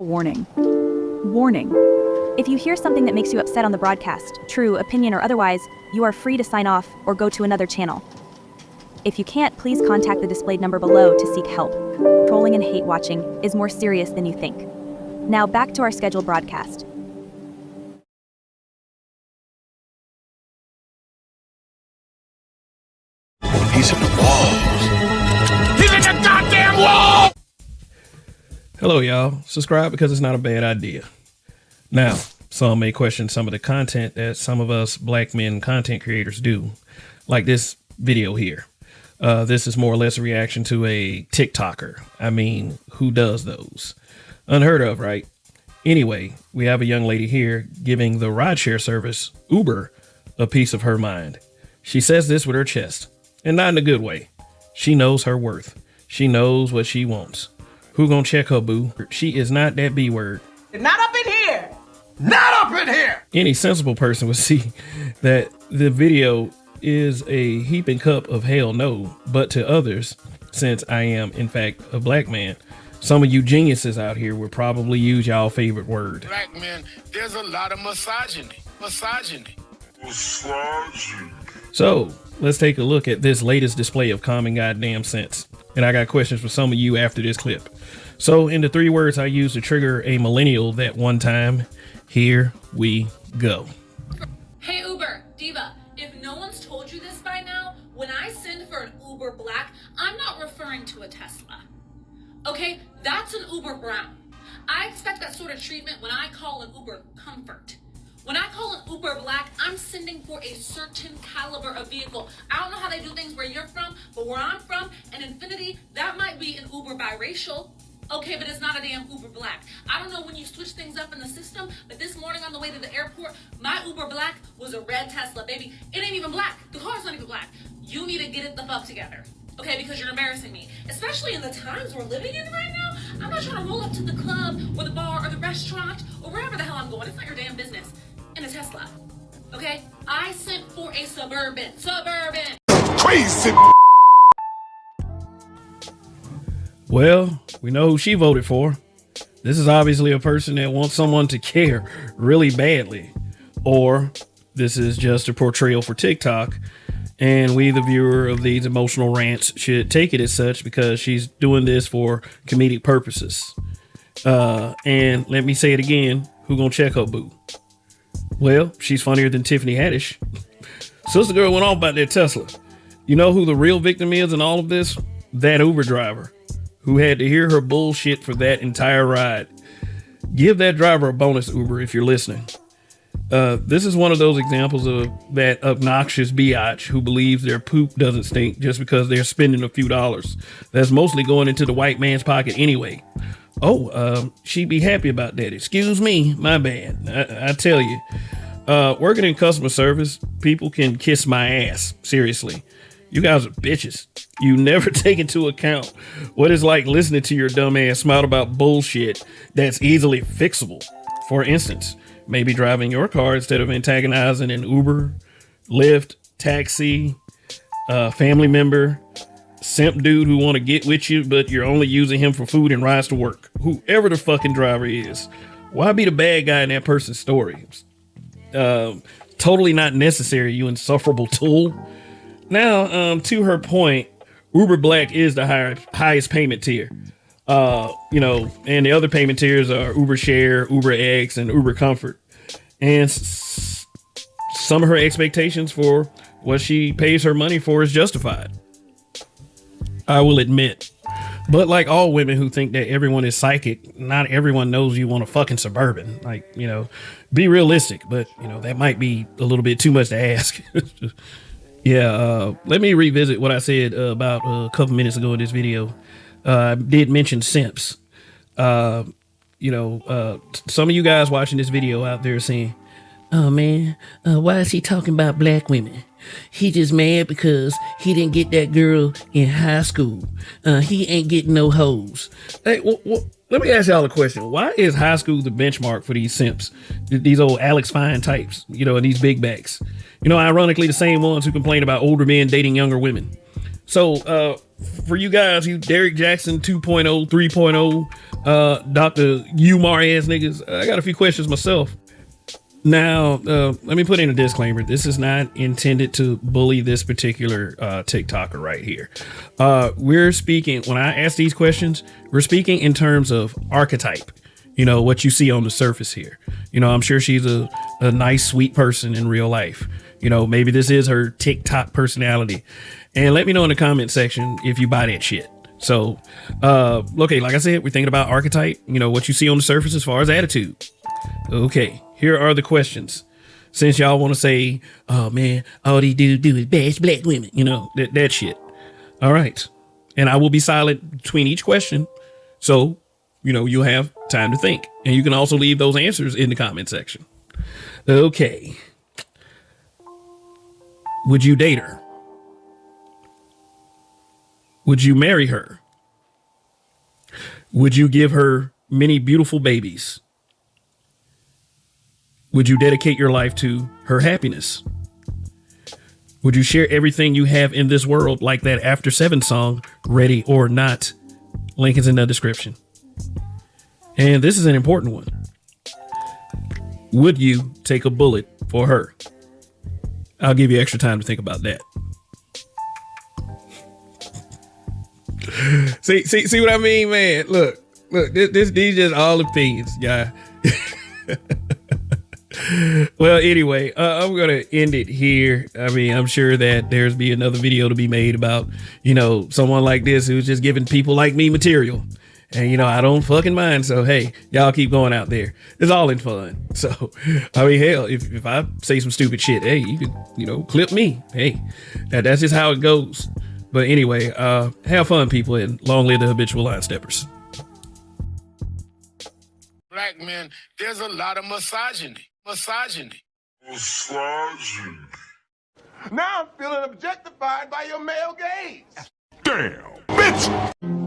Warning. Warning. If you hear something that makes you upset on the broadcast, true, opinion, or otherwise, you are free to sign off or go to another channel. If you can't, please contact the displayed number below to seek help. Trolling and hate watching is more serious than you think. Now back to our scheduled broadcast. He's in the walls. He's in the goddamn wall! Hello, y'all. Subscribe because it's not a bad idea. Now, some may question some of the content that some of us black men content creators do, like this video here. This is more or less a reaction to a TikToker. I mean, who does those? Unheard of, right? Anyway, we have a young lady here giving the rideshare service, Uber, a piece of her mind. She says this with her chest, and not in a good way. She knows her worth. She knows what she wants. Who gonna check her, boo? She is not that B word. Not up in here! Not up in here! Any sensible person would see that the video is a heaping cup of hell no, but to others, since I am in fact a black man, some of you geniuses out here would probably use y'all favorite word. Black men, there's a lot of misogyny. So let's take a look at this latest display of common goddamn sense. And I got questions for some of you after this clip. So in the 3 words I used to trigger a millennial that one time, here we go. Hey Uber, Diva, if no one's told you this by now, when I send for an Uber Black, I'm not referring to a Tesla. Okay, that's an Uber Brown. I expect that sort of treatment when I call an Uber Comfort. When I call an Uber Black, I'm sending for a certain caliber of vehicle. I don't know how they do things where you're from, but where I'm from, an Infinity, that might be an Uber biracial. Okay, but it's not a damn Uber Black. I don't know when you switch things up in the system, but this morning on the way to the airport, my Uber Black was a red Tesla, baby. It ain't even black. The car's not even black. You need to get it the fuck together. Okay, because you're embarrassing me. Especially in the times we're living in right now. I'm not trying to roll up to the club or the bar or the restaurant or wherever the hell I'm going. It's not your damn business. In a Tesla. Okay? I sent for a Suburban. Crazy! Well, we know who she voted for. This is obviously a person that wants someone to care really badly. Or this is just a portrayal for TikTok. And we, the viewer of these emotional rants, should take it as such because she's doing this for comedic purposes. And let me say it again. Who gonna check her, boo? Well, she's funnier than Tiffany Haddish. Sister girl went off about that Tesla. You know who the real victim is in all of this? That Uber driver who had to hear her bullshit for that entire ride. Give that driver a bonus, Uber, if you're listening. This is one of those examples of that obnoxious biatch who believes their poop doesn't stink just because they're spending a few dollars. That's mostly going into the white man's pocket anyway. Oh, she'd be happy about that. Excuse me, my bad. I tell you, working in customer service, people can kiss my ass. Seriously, you guys are bitches. You never take into account what it's like listening to your dumb ass smile about bullshit that's easily fixable. For instance, maybe driving your car instead of antagonizing an Uber, Lyft, taxi, family member, simp dude who want to get with you, but you're only using him for food and rides to work. Whoever the fucking driver is, why be the bad guy in that person's story? Totally not necessary, you insufferable tool. Now, to her point, Uber Black is the highest payment tier. And the other payment tiers are Uber Share, Uber X, and Uber Comfort. And some of her expectations for what she pays her money for is justified, I will admit. But like all women who think that everyone is psychic, not everyone knows you want a fucking Suburban. Like, be realistic, but that might be a little bit too much to ask. Let me revisit what I said about a couple minutes ago in this video. I did mention simps. Some of you guys watching this video out there saying, oh man, why is he talking about black women? He just mad because he didn't get that girl in high school. He ain't getting no hoes. Hey, let me ask y'all a question. Why is high school the benchmark for these simps? These old Alex Fine types, and these big backs. Ironically, the same ones who complain about older men dating younger women. So, for you guys, you Derek Jackson 2.0, 3.0, Dr. Umar ass niggas, I got a few questions myself. Now, let me put in a disclaimer. This is not intended to bully this particular TikToker right here. We're speaking, when I ask these questions, we're speaking in terms of archetype. You know, what you see on the surface here. You know, I'm sure she's a nice, sweet person in real life. You know, maybe this is her TikTok personality. And let me know in the comment section if you buy that shit. So, okay, like I said, we're thinking about archetype, you know, what you see on the surface as far as attitude. Okay, here are the questions. Since y'all want to say, oh man, all they do is bash black women, you know, that shit. All right. And I will be silent between each question. So, you know, you'll have time to think. And you can also leave those answers in the comment section. Okay. Would you date her? Would you marry her? Would you give her many beautiful babies? Would you dedicate your life to her happiness? Would you share everything you have in this world like that After 7 song, Ready or Not? Link is in the description. And this is an important one. Would you take a bullet for her? I'll give you extra time to think about that. See what I mean, man? Look, these just all opinions, guy. Well, anyway, I'm going to end it here. I mean, I'm sure that there's be another video to be made about, you know, someone like this who's just giving people like me material. And, you know, I don't fucking mind. So, hey, y'all keep going out there. It's all in fun. So, I mean, hell, if I say some stupid shit, hey, you can, you know, clip me. Hey, that's just how it goes. But anyway, have fun, people, and long live the habitual line steppers. Black men, there's a lot of misogyny. Now I'm feeling objectified by your male gaze. Damn, bitch!